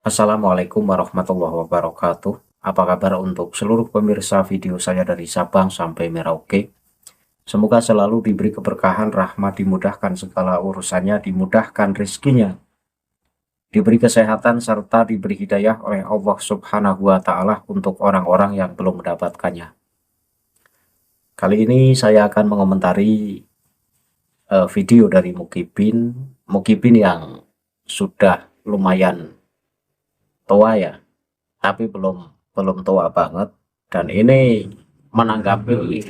Assalamualaikum warahmatullahi wabarakatuh. Apa kabar untuk seluruh pemirsa video saya dari Sabang sampai Merauke? Semoga selalu diberi keberkahan, rahmat, dimudahkan segala urusannya, dimudahkan rezekinya, diberi kesehatan, serta diberi hidayah oleh Allah Subhanahu wa Ta'ala untuk orang-orang yang belum mendapatkannya. Kali ini saya akan mengomentari video dari Mukibin yang sudah lumayan tua ya, tapi belum tua banget, dan ini menanggapi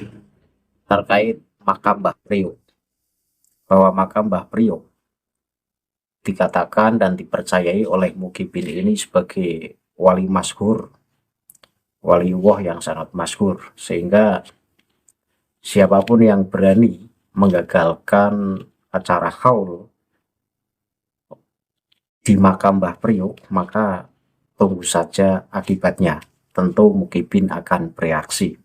terkait makam Mbah Priok, bahwa makam Mbah Priok dikatakan dan dipercayai oleh Mukibin ini sebagai wali masyhur, waliullah yang sangat masyhur, sehingga siapapun yang berani menggagalkan acara haul di makam Mbah Priok, maka tunggu saja akibatnya. Tentu Mukibin akan bereaksi.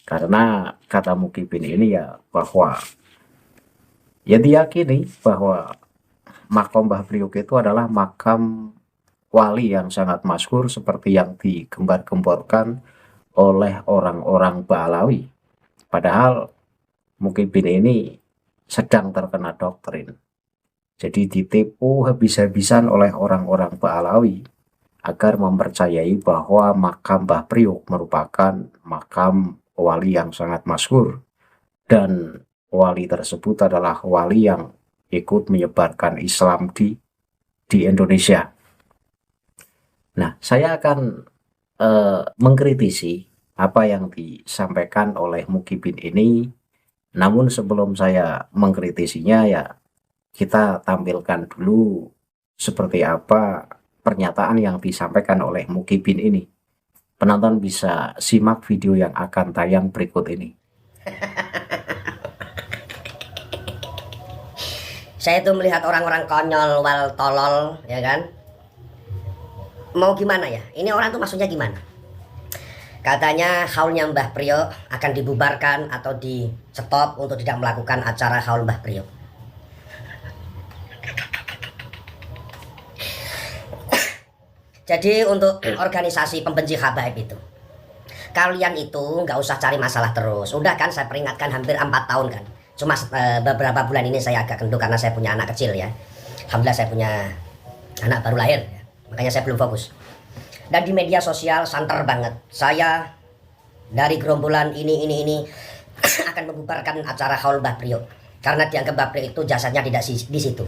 Karena kata Mukibin ini ya, bahwa ya diyakini bahwa makam Mbah Priok itu adalah makam wali yang sangat masyhur seperti yang digembar-gemborkan oleh orang-orang Ba'alawi. Padahal Mukibin ini sedang terkena doktrin. Jadi ditipu habis-habisan oleh orang-orang Ba'alawi agar mempercayai bahwa makam Mbah Priok merupakan makam wali yang sangat masyhur, dan wali tersebut adalah wali yang ikut menyebarkan Islam di Indonesia. Nah, saya akan mengkritisi apa yang disampaikan oleh Mukibin ini. Namun sebelum saya mengkritisinya, ya kita tampilkan dulu seperti apa pernyataan yang disampaikan oleh Mukibin ini. Penonton bisa simak video yang akan tayang berikut ini. Saya tuh melihat orang-orang konyol, wal tolol, ya kan? Mau gimana ya? Ini orang tuh maksudnya gimana? Katanya haulnya Mbah Priok akan dibubarkan atau di stop untuk tidak melakukan acara haul Mbah Priok. Jadi untuk organisasi pembenci habaib itu, kalian itu nggak usah cari masalah terus. Udah kan saya peringatkan hampir 4 tahun kan. Cuma beberapa bulan ini saya agak kendor karena saya punya anak kecil ya. Alhamdulillah saya punya anak baru lahir ya. Makanya saya belum fokus. Dan di media sosial santer banget. Saya dari gerombolan ini akan membubarkan acara haul Mbah Priok. Karena dianggap Mbah Priok itu jasadnya tidak di situ.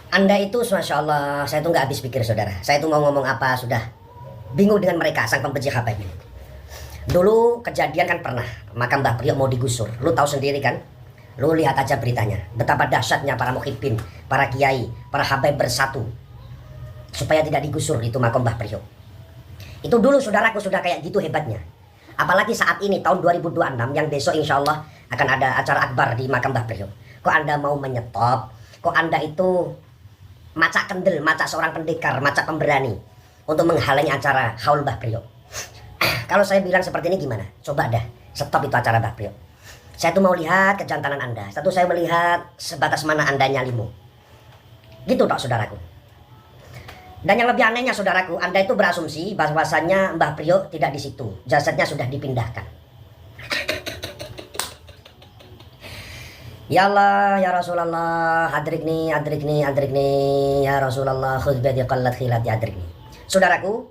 Anda itu Masya Allah, saya tuh nggak habis pikir saudara. Saya tuh mau ngomong apa sudah bingung dengan mereka, sang pembenci habaib ini. Dulu kejadian kan pernah, makam Mbah Priok mau digusur. Lu tahu sendiri kan? Lu lihat aja beritanya. Betapa dahsyatnya para muhibbin, para kiai, para habaib bersatu supaya tidak digusur itu makam Mbah Priok. Itu dulu saudaraku sudah kayak gitu hebatnya. Apalagi saat ini tahun 2026 yang besok insya Allah akan ada acara akbar di makam Mbah Priok. Kok Anda mau menyetop? Kok Anda itu macak kendel, macak seorang pendekar, macak pemberani untuk menghalangi acara haul Mbah Priok? Kalau saya bilang seperti ini gimana? Coba dah, stop itu acara Mbah Priok. Saya tuh mau lihat kejantanan Anda. Satu, saya melihat sebatas mana Anda nyalimu. Gitu toh saudaraku. Dan yang lebih anehnya saudaraku, Anda itu berasumsi bahwasannya Mbah Priok tidak di situ. Jasadnya sudah dipindahkan. Ya Allah, ya Rasulullah, adrikni, ya Rasulullah, khudh biyadi qallat khilat ya adrikni. Saudaraku,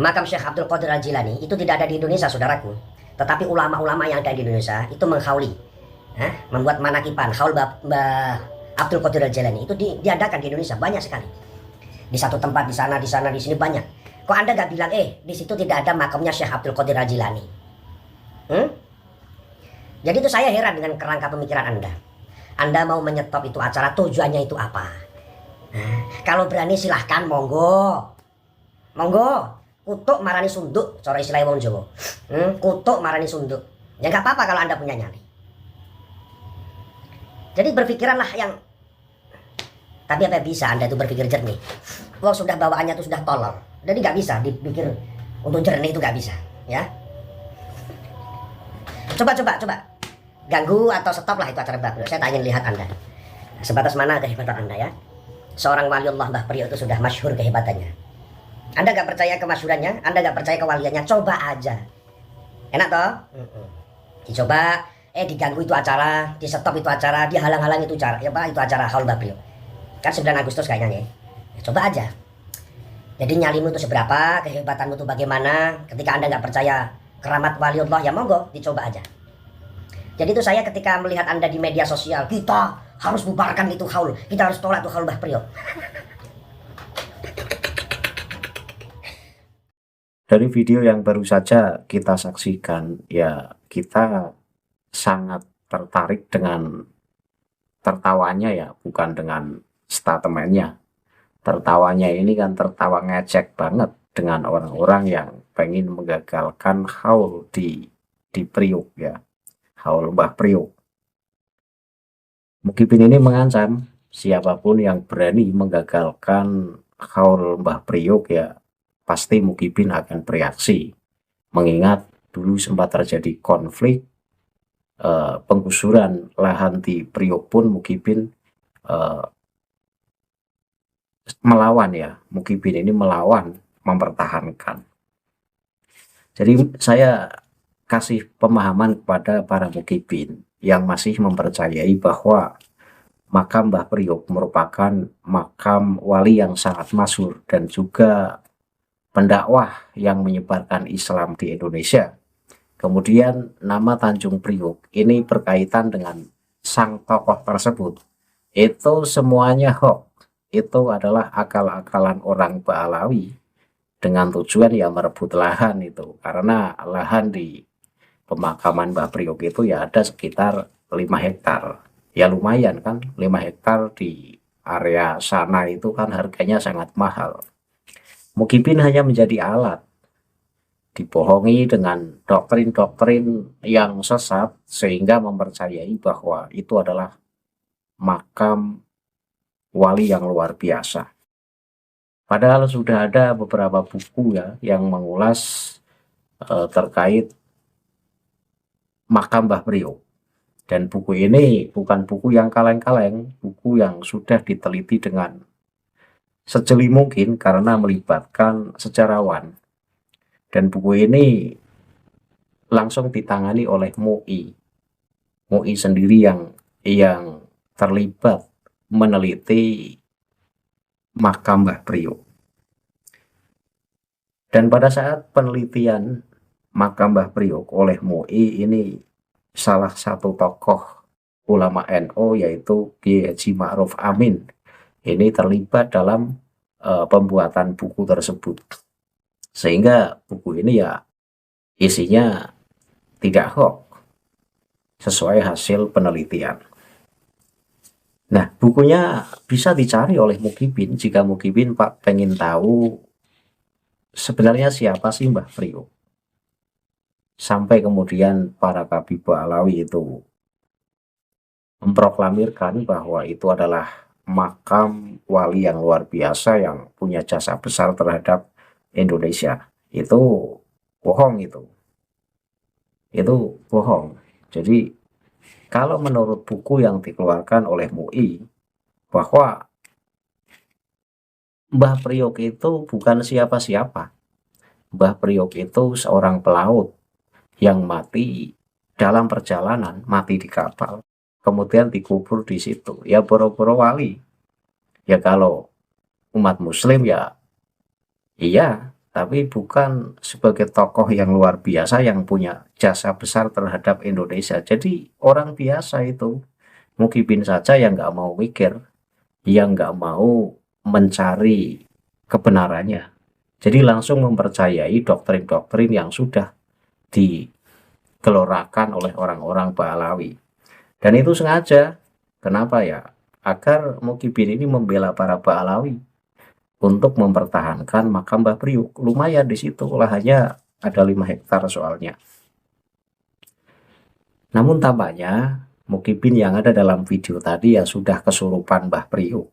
makam Syekh Abdul Qadir Al-Jilani itu tidak ada di Indonesia saudaraku. Tetapi ulama-ulama yang ada di Indonesia itu menghauli, membuat manakipan haul Mbah Abdul Qadir Al-Jilani itu diadakan di Indonesia banyak sekali. Di satu tempat, di sana, di sini banyak. Kok Anda gak bilang, di situ tidak ada makamnya Syekh Abdul Qadir Al-Jilani? Jadi itu saya heran dengan kerangka pemikiran Anda. Anda mau menyetop itu acara, tujuannya itu apa? Kalau berani silahkan, monggo. Monggo. Kutuk marani sunduk, cara istilah wong Jawa. Kutuk marani sunduk. Ya nggak apa-apa kalau Anda punya nyali. Jadi berpikiranlah yang, tapi apa bisa Anda itu berpikir jernih? Wong sudah bawaannya itu sudah tolol. Jadi nggak bisa dipikir untuk jernih, itu nggak bisa, ya. Coba. Ganggu atau stop lah itu acara Mbah Priok. Saya tak ingin lihat Anda. Sebatas mana kehebatan Anda ya. seorang waliullah Mbah Priok itu sudah masyhur kehebatannya. Anda gak percaya kemasyhurannya, Anda gak percaya kewaliannya, coba aja. Enak toh? Dicoba, diganggu itu acara, di stop itu acara, dihalang-halang itu acara, ya Pak, itu acara haul Mbah Priok. Kan 9 Agustus kayaknya nih. Ya, coba aja. Jadi nyalimu itu seberapa, kehebatanmu itu bagaimana. Ketika Anda nggak percaya keramat waliullah, ya monggo dicoba aja. Jadi itu saya ketika melihat Anda di media sosial, kita harus bubarkan itu haul, kita harus tolak itu haul Mbah Priok. Dari video yang baru saja kita saksikan, ya kita sangat tertarik dengan tertawanya ya, bukan dengan statementnya. Tertawanya ini kan tertawa ngecek banget dengan orang-orang yang pengen menggagalkan haul di Priok ya, haul Mbah Priok. Mukibin ini mengancam siapapun yang berani menggagalkan haul Mbah Priok ya pasti Mukibin akan bereaksi. Mengingat dulu sempat terjadi konflik penggusuran lahan di Priok pun Mukibin melawan ya, Mukibin ini melawan, mempertahankan. Jadi saya kasih pemahaman kepada para Mukibin yang masih mempercayai bahwa makam Mbah Priok merupakan makam wali yang sangat masyhur dan juga pendakwah yang menyebarkan Islam di Indonesia. Kemudian nama Tanjung Priok ini berkaitan dengan sang tokoh tersebut. Itu semuanya hoax. Itu adalah akal-akalan orang Ba'alawi dengan tujuan ya merebut lahan itu. Karena lahan di pemakaman Mbah Priok itu ya ada sekitar 5 hektar. Ya lumayan kan, 5 hektar di area sana itu kan harganya sangat mahal. Mukibin hanya menjadi alat, dibohongi dengan doktrin-doktrin yang sesat sehingga mempercayai bahwa itu adalah makam wali yang luar biasa. Padahal sudah ada beberapa buku ya yang mengulas terkait makam Mbah Priok. Dan buku ini bukan buku yang kaleng-kaleng, buku yang sudah diteliti dengan sejeli mungkin karena melibatkan sejarawan. Dan buku ini langsung ditangani oleh MUI. MUI sendiri yang terlibat meneliti makam Mbah Priok. Dan pada saat penelitian makam Mbah Priok oleh MUI ini salah satu tokoh ulama NU yaitu Kiai Haji Ma'ruf Amin ini terlibat dalam pembuatan buku tersebut. Sehingga buku ini ya isinya tidak hoax sesuai hasil penelitian. Nah, bukunya bisa dicari oleh Mukibin jika Mukibin Pak pengen tahu sebenarnya siapa sih Mbah Priok. Sampai kemudian para Kabih Ba'alawi itu memproklamirkan bahwa itu adalah makam wali yang luar biasa yang punya jasa besar terhadap Indonesia. Itu bohong itu. Itu bohong. Jadi kalau menurut buku yang dikeluarkan oleh MUI, bahwa Mbah Priok itu bukan siapa-siapa. Mbah Priok itu seorang pelaut yang mati dalam perjalanan, mati di kapal, kemudian dikubur di situ. Ya boro-boro wali. Ya kalau umat muslim ya iya, tapi bukan sebagai tokoh yang luar biasa yang punya jasa besar terhadap Indonesia. Jadi orang biasa itu, Mukibin saja yang nggak mau mikir, yang nggak mau mencari kebenarannya. Jadi langsung mempercayai doktrin-doktrin yang sudah digelorakan oleh orang-orang Ba'alawi. Dan itu sengaja. Kenapa ya? Agar Mukibin ini membela para Ba'alawi untuk mempertahankan makam Mbah Priok. Lumayan di situ, lahannya ada 5 hektar soalnya. Namun tampaknya Mukibin yang ada dalam video tadi ya sudah kesurupan Mbah Priok.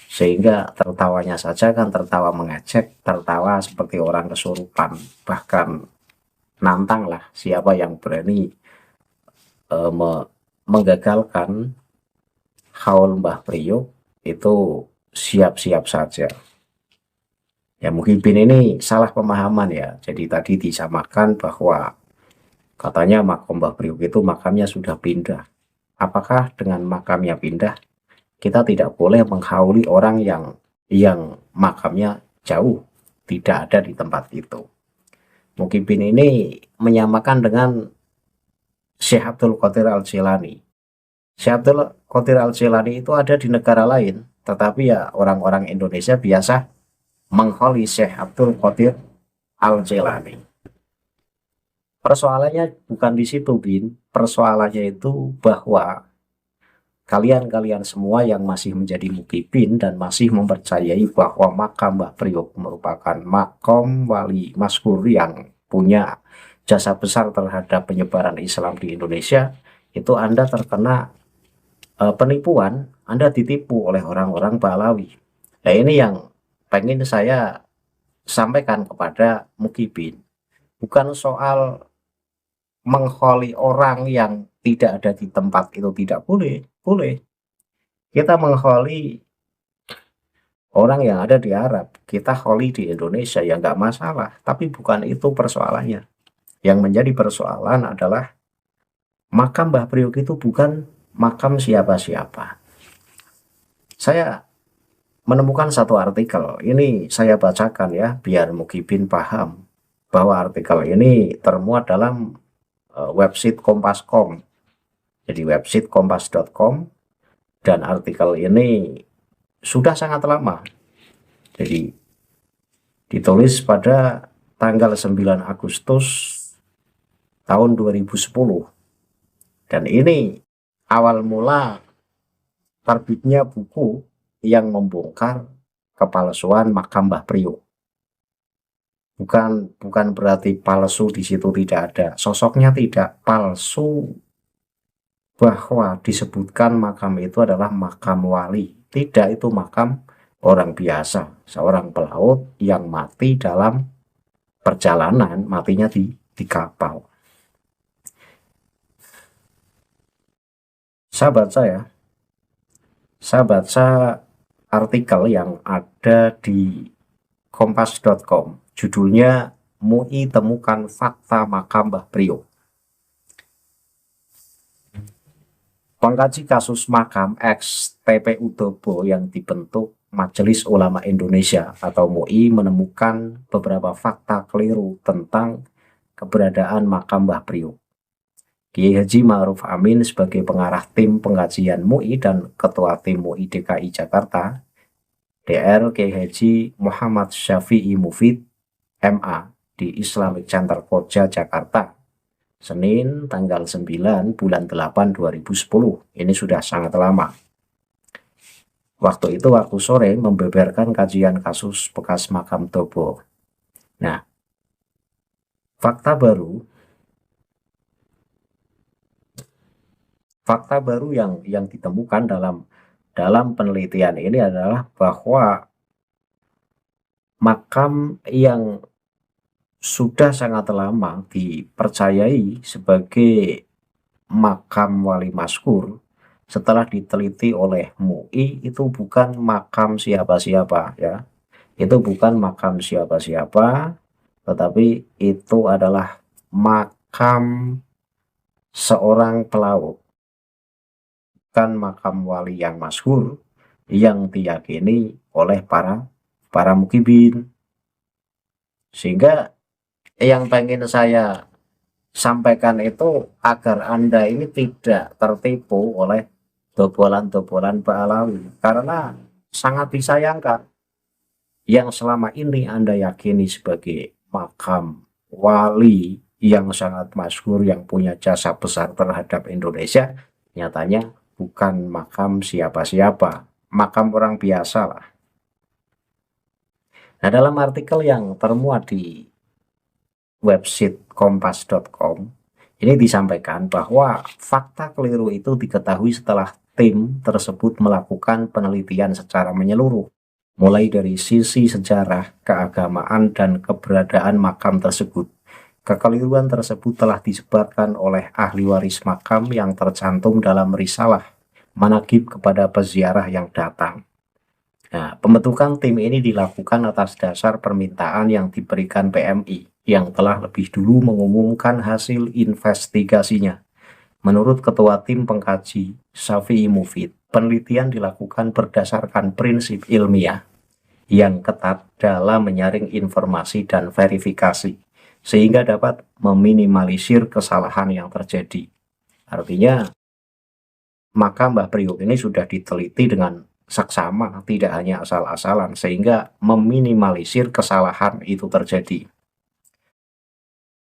Sehingga tertawanya saja kan tertawa mengejek, tertawa seperti orang kesurupan. Bahkan nantang lah siapa yang berani menggagalkan haul Mbah Priok itu siap-siap saja. Ya Muhyiddin ini salah pemahaman ya. Jadi tadi disamakan bahwa katanya makam Mbah Priok itu makamnya sudah pindah. Apakah dengan makamnya pindah kita tidak boleh menghauli orang yang makamnya jauh, tidak ada di tempat itu? Muhyiddin ini menyamakan dengan Syekh Abdul Qadir Al-Jilani. Syekh Abdul Qadir Al-Jilani itu ada di negara lain, tetapi ya orang-orang Indonesia biasa mengholi Syekh Abdul Qadir Al-Jilani. Persoalannya bukan di situ, Bin. Persoalannya itu bahwa kalian-kalian semua yang masih menjadi mukibin dan masih mempercayai bahwa makam Mbah Priok merupakan makam wali maskur yang punya jasa besar terhadap penyebaran Islam di Indonesia, itu Anda terkena penipuan, Anda ditipu oleh orang-orang Balawi. Nah ini yang pengen saya sampaikan kepada mukibin. Bukan soal mengholi orang yang tidak ada di tempat itu tidak boleh. Boleh. Kita mengholi orang yang ada di Arab, kita holi di Indonesia ya nggak masalah. Tapi bukan itu persoalannya. Yang menjadi persoalan adalah makam Mbah Priok itu bukan makam siapa-siapa. Saya menemukan satu artikel, ini saya bacakan ya, biar mukibin paham bahwa artikel ini termuat dalam website Kompas.com. Jadi website kompas.com, dan artikel ini sudah sangat lama. Jadi ditulis pada tanggal 9 Agustus tahun 2010. Dan ini awal mula terbitnya buku yang membongkar kepalsuan makam Mbah Priok. Bukan berarti palsu di situ tidak ada. Sosoknya tidak palsu, bahwa disebutkan makam itu adalah makam wali. Tidak, itu makam orang biasa, seorang pelaut yang mati dalam perjalanan, matinya di kapal. Saya baca artikel yang ada di kompas.com, judulnya MUI temukan fakta makam Mbah Priok. Pengkaji kasus makam ex TPU Tobo yang dibentuk Majelis Ulama Indonesia atau MUI menemukan beberapa fakta keliru tentang keberadaan makam Mbah Priok. Kiai Haji Ma'ruf Amin sebagai pengarah tim pengkajian MUI dan Ketua Tim MUI DKI Jakarta, DR Kiai Haji Muhammad Syafi'i Mufid, MA, di Islamic Center Koja, Jakarta, Senin tanggal 9 bulan 8 2010. Ini sudah sangat lama. Waktu itu waktu sore membeberkan kajian kasus bekas makam Tobo. Nah, fakta baru yang ditemukan dalam penelitian ini adalah bahwa makam yang sudah sangat lama dipercayai sebagai makam wali maskur, setelah diteliti oleh MUI itu bukan makam siapa-siapa ya. Itu bukan makam siapa-siapa, tetapi itu adalah makam seorang pelaut. Bukan makam wali yang masyhur yang diyakini oleh para mukibin. Sehingga yang pengen saya sampaikan itu agar Anda ini tidak tertipu oleh dobolan-dobolan Balawi, karena sangat disayangkan yang selama ini Anda yakini sebagai makam wali yang sangat masyhur yang punya jasa besar terhadap Indonesia, nyatanya bukan makam siapa-siapa, makam orang biasa lah. Nah, dalam artikel yang termuat di website kompas.com ini disampaikan bahwa fakta keliru itu diketahui setelah tim tersebut melakukan penelitian secara menyeluruh, mulai dari sisi sejarah, keagamaan, dan keberadaan makam tersebut. Kekeliruan tersebut telah disebarkan oleh ahli waris makam yang tercantum dalam risalah manaqib kepada peziarah yang datang. Nah, pembentukan tim ini dilakukan atas dasar permintaan yang diberikan PMI yang telah lebih dulu mengumumkan hasil investigasinya. Menurut Ketua Tim Pengkaji Syafi'i Mufid, penelitian dilakukan berdasarkan prinsip ilmiah yang ketat dalam menyaring informasi dan verifikasi, sehingga dapat meminimalisir kesalahan yang terjadi. Artinya, maka Mbah Priok ini sudah diteliti dengan saksama, tidak hanya asal-asalan, sehingga meminimalisir kesalahan itu terjadi.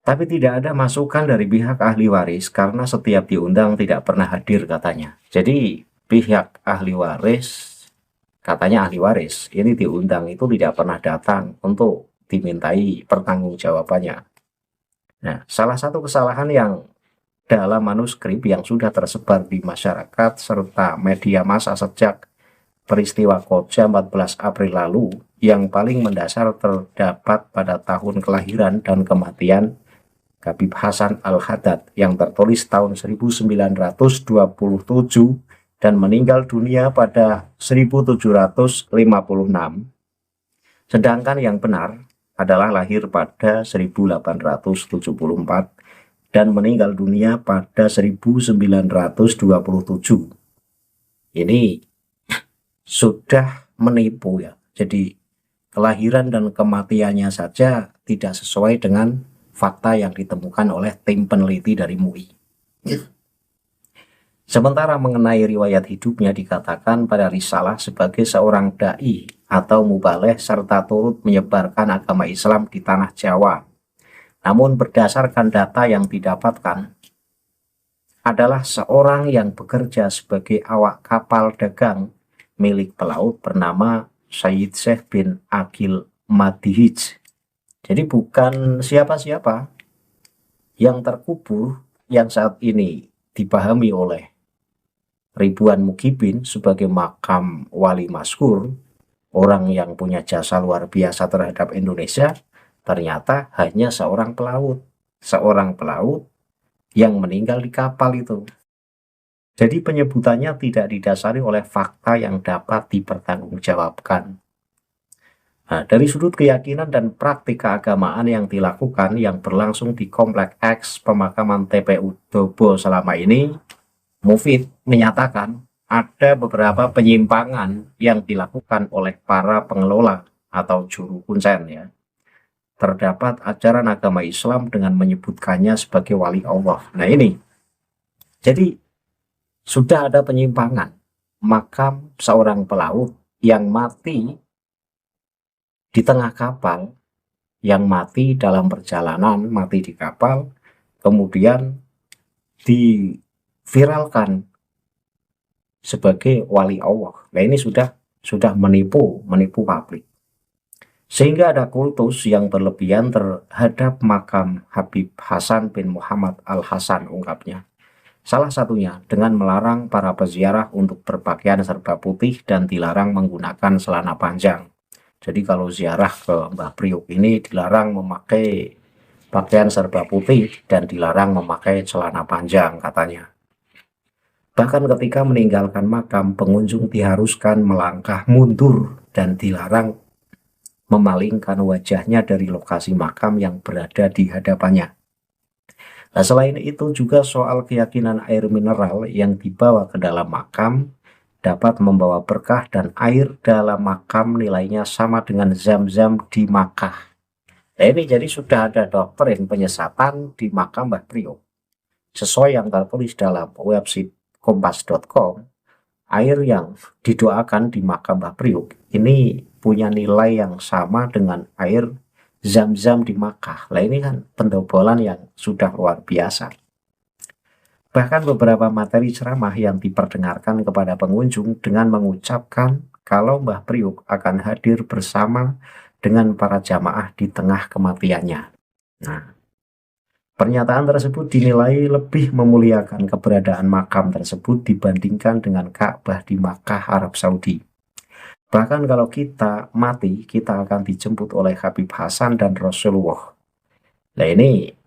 Tapi tidak ada masukan dari pihak ahli waris karena setiap diundang tidak pernah hadir katanya. Jadi pihak ahli waris, katanya ahli waris, ini diundang itu tidak pernah datang untuk dimintai pertanggungjawabannya. Nah, salah satu kesalahan yang dalam manuskrip yang sudah tersebar di masyarakat serta media massa sejak peristiwa Koja 14 April lalu yang paling mendasar terdapat pada tahun kelahiran dan kematian Habib Hasan Al-Haddad yang tertulis tahun 1927 dan meninggal dunia pada 1756. Sedangkan yang benar adalah lahir pada 1874 dan meninggal dunia pada 1927. Ini sudah menipu ya. Jadi kelahiran dan kematiannya saja tidak sesuai dengan fakta yang ditemukan oleh tim peneliti dari MUI. Sementara mengenai riwayat hidupnya dikatakan pada risalah sebagai seorang dai atau mubaleh serta turut menyebarkan agama Islam di tanah Jawa. Namun berdasarkan data yang didapatkan adalah seorang yang bekerja sebagai awak kapal dagang milik pelaut bernama Sayyid Syekh bin Aqil Madihij. Jadi bukan siapa-siapa yang terkubur yang saat ini dipahami oleh ribuan mukibin sebagai makam wali maskur, orang yang punya jasa luar biasa terhadap Indonesia, ternyata hanya seorang pelaut yang meninggal di kapal itu. Jadi penyebutannya tidak didasari oleh fakta yang dapat dipertanggungjawabkan. Nah, dari sudut keyakinan dan praktik keagamaan yang dilakukan yang berlangsung di Komplek X pemakaman TPU Dobo selama ini, Mufid menyatakan ada beberapa penyimpangan yang dilakukan oleh para pengelola atau juru kuncen ya. Terdapat ajaran agama Islam dengan menyebutkannya sebagai wali Allah. Nah ini, jadi sudah ada penyimpangan makam seorang pelaut yang mati di tengah kapal, yang mati dalam perjalanan, mati di kapal, kemudian diviralkan sebagai wali Allah. Nah ini sudah menipu publik. Sehingga ada kultus yang berlebihan terhadap makam Habib Hasan bin Muhammad Al-Hasan, ungkapnya. Salah satunya dengan melarang para peziarah untuk berpakaian serba putih dan dilarang menggunakan celana panjang. Jadi kalau ziarah ke Mbah Priok ini dilarang memakai pakaian serba putih dan dilarang memakai celana panjang katanya. Bahkan ketika meninggalkan makam, pengunjung diharuskan melangkah mundur dan dilarang memalingkan wajahnya dari lokasi makam yang berada di hadapannya. Nah, selain itu juga soal keyakinan air mineral yang dibawa ke dalam makam dapat membawa berkah dan air dalam makam nilainya sama dengan zam-zam di Makkah. Nah ini jadi sudah ada doktrin penyesatan di makam Mbah Priok. Sesuai yang tertulis dalam website kompas.com, air yang didoakan di makam Mbah Priok ini punya nilai yang sama dengan air zam-zam di Makkah. Nah ini kan pendobolan yang sudah luar biasa. Bahkan beberapa materi ceramah yang diperdengarkan kepada pengunjung dengan mengucapkan kalau Mbah Priok akan hadir bersama dengan para jamaah di tengah kematiannya. Nah, pernyataan tersebut dinilai lebih memuliakan keberadaan makam tersebut dibandingkan dengan Ka'bah di Makkah, Arab Saudi. Bahkan kalau kita mati, kita akan dijemput oleh Habib Hasan dan Rasulullah. Nah ini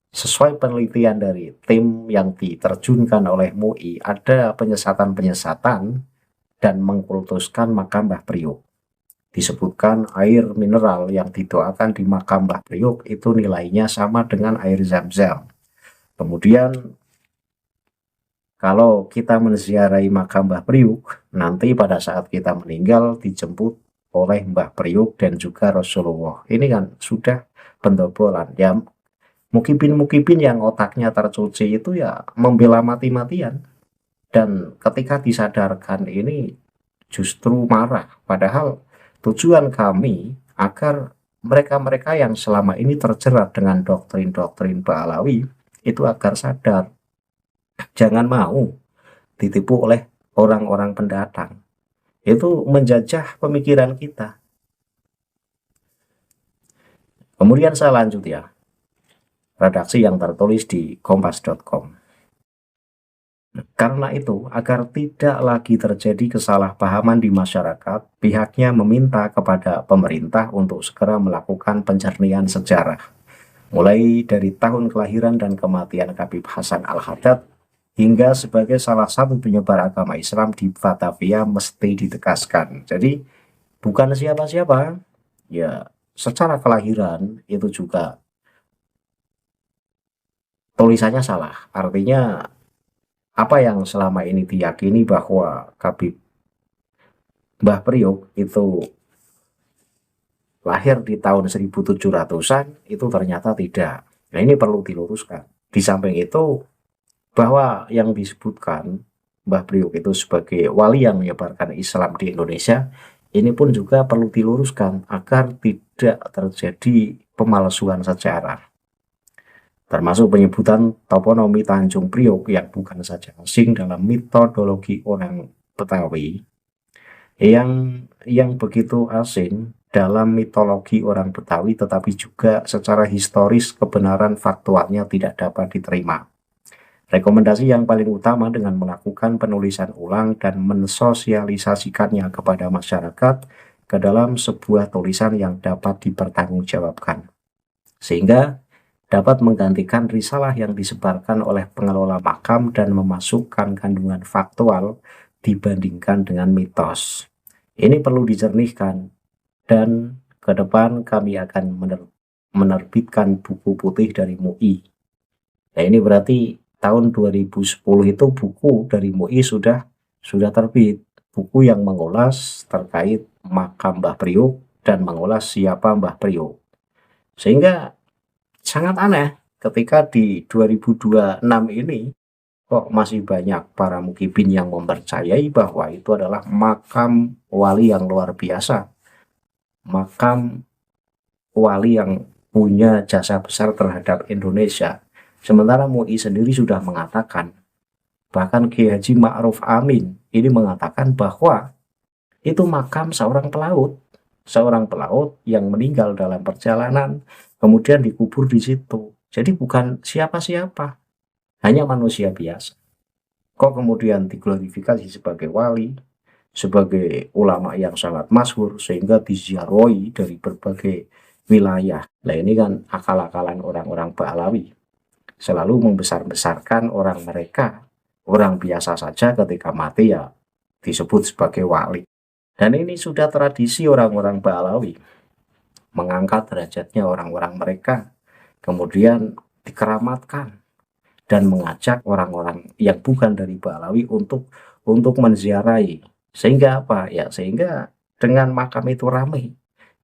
sesuai penelitian dari tim yang diterjunkan oleh MUI, ada penyesatan-penyesatan dan mengkultuskan makam Mbah Priuk. Disebutkan air mineral yang didoakan di makam Mbah Priuk itu nilainya sama dengan air Zam-Zam. Kemudian kalau kita menziarahi makam Mbah Priuk, nanti pada saat kita meninggal dijemput oleh Mbah Priuk dan juga Rasulullah. Ini kan sudah pendobolan ya. Mukibin-mukibin yang otaknya tercuci itu ya membela mati-matian, dan ketika disadarkan ini justru marah, padahal tujuan kami agar mereka-mereka yang selama ini terjerat dengan doktrin-doktrin Ba'alawi itu agar sadar, jangan mau ditipu oleh orang-orang pendatang. Itu menjajah pemikiran kita. Kemudian saya lanjut ya, redaksi yang tertulis di kompas.com. Karena itu, agar tidak lagi terjadi kesalahpahaman di masyarakat, pihaknya meminta kepada pemerintah untuk segera melakukan pencernian sejarah, mulai dari tahun kelahiran dan kematian Habib Hasan Al-Haddad hingga sebagai salah satu penyebar agama Islam di Batavia mesti ditegaskan. Jadi bukan siapa-siapa, ya secara kelahiran itu juga tulisannya salah. Artinya apa yang selama ini diyakini bahwa Habib Mbah Priuk itu lahir di tahun 1700-an itu ternyata tidak. Nah, ini perlu diluruskan. Di samping itu, bahwa yang disebutkan Mbah Priuk itu sebagai wali yang menyebarkan Islam di Indonesia, ini pun juga perlu diluruskan agar tidak terjadi pemalsuan sejarah. Termasuk penyebutan toponomi Tanjung Priok yang bukan saja asing dalam metodologi orang Betawi, yang begitu asing dalam mitologi orang Betawi, tetapi juga secara historis kebenaran faktualnya tidak dapat diterima. Rekomendasi yang paling utama dengan melakukan penulisan ulang dan mensosialisasikannya kepada masyarakat ke dalam sebuah tulisan yang dapat dipertanggungjawabkan, sehingga dapat menggantikan risalah yang disebarkan oleh pengelola makam dan memasukkan kandungan faktual dibandingkan dengan mitos. Ini perlu dicernihkan, dan ke depan kami akan menerbitkan buku putih dari MUI. Nah, ini berarti tahun 2010 itu buku dari MUI sudah terbit, buku yang mengulas terkait makam Mbah Priuk dan mengulas siapa Mbah Priuk. Sehingga sangat aneh ketika di 2026 ini kok masih banyak para mukibin yang mempercayai bahwa itu adalah makam wali yang luar biasa, makam wali yang punya jasa besar terhadap Indonesia. Sementara MUI sendiri sudah mengatakan, bahkan Kiai Haji Ma'ruf Amin ini mengatakan bahwa itu makam seorang pelaut yang meninggal dalam perjalanan, kemudian dikubur di situ. Jadi bukan siapa-siapa, hanya manusia biasa. Kok kemudian diglorifikasi sebagai wali, sebagai ulama yang sangat masyhur, sehingga diziarahi dari berbagai wilayah. Nah, ini kan akal-akalan orang-orang Ba'alawi, selalu membesar-besarkan orang mereka, orang biasa saja ketika mati ya disebut sebagai wali. Dan ini sudah tradisi orang-orang Ba'alawi, mengangkat derajatnya orang-orang mereka, kemudian dikeramatkan dan mengajak orang-orang yang bukan dari Ba'alawi untuk menziarahi. Sehingga apa ya? Sehingga dengan makam itu ramai,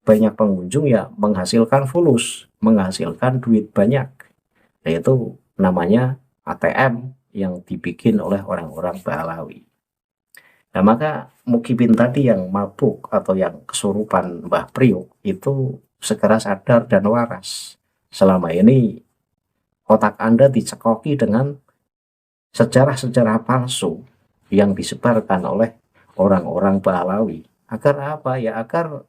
banyak pengunjung ya menghasilkan fulus, menghasilkan duit banyak. Yaitu namanya ATM yang dibikin oleh orang-orang Ba'alawi. Nah, maka mukibin tadi yang mabuk atau yang kesurupan Mbah Priuk itu segera sadar dan waras. Selama ini otak Anda dicekoki dengan sejarah-sejarah palsu yang disebarkan oleh orang-orang Ba'alawi. Agar apa ya? Agar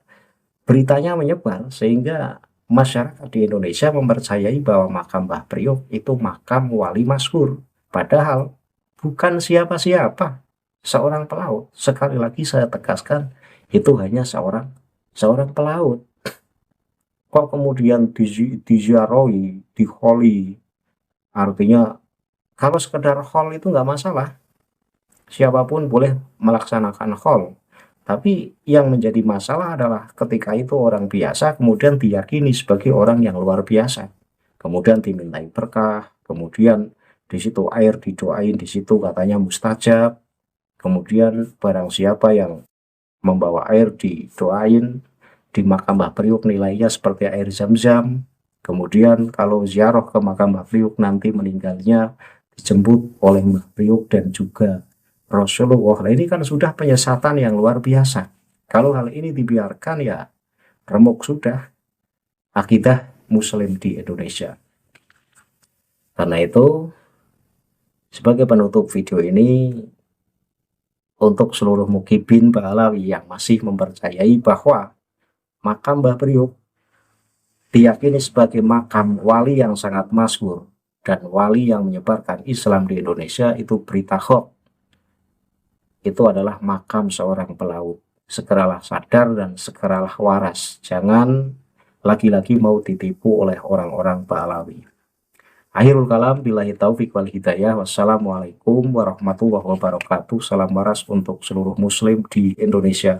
beritanya menyebar sehingga masyarakat di Indonesia mempercayai bahwa makam Mbah Priuk itu makam wali masyhur. Padahal bukan siapa-siapa, seorang pelaut. Sekali lagi saya tegaskan, itu hanya seorang pelaut. Kok kemudian diziarahi, diholi, artinya kalau sekedar hol itu nggak masalah. siapapun boleh melaksanakan haul. Tapi yang menjadi masalah adalah ketika itu orang biasa kemudian diyakini sebagai orang yang luar biasa. Kemudian dimintai berkah, kemudian di situ air didoain, di situ katanya mustajab. Kemudian barang siapa yang membawa air didoain, di makam Mbah Priuk nilainya seperti air zam-zam. Kemudian kalau ziarah ke makam Mbah Priuk nanti meninggalnya dijemput oleh Mbah Priuk dan juga Rasulullah. Nah, ini kan sudah penyesatan yang luar biasa. Kalau hal ini dibiarkan ya remuk sudah akidah muslim di Indonesia. Karena itu sebagai penutup video ini, untuk seluruh mukibin Ba'alawi yang masih mempercayai bahwa makam Mbah Priuk diyakini sebagai makam wali yang sangat masyhur dan wali yang menyebarkan Islam di Indonesia, itu berita hoax. Itu adalah makam seorang pelaut. Segeralah sadar dan segeralah waras. Jangan lagi-lagi mau ditipu oleh orang-orang Ba'alawi. Akhirul kalam, billahi taufik wal hidayah. Wassalamualaikum warahmatullahi wabarakatuh. Salam waras untuk seluruh muslim di Indonesia.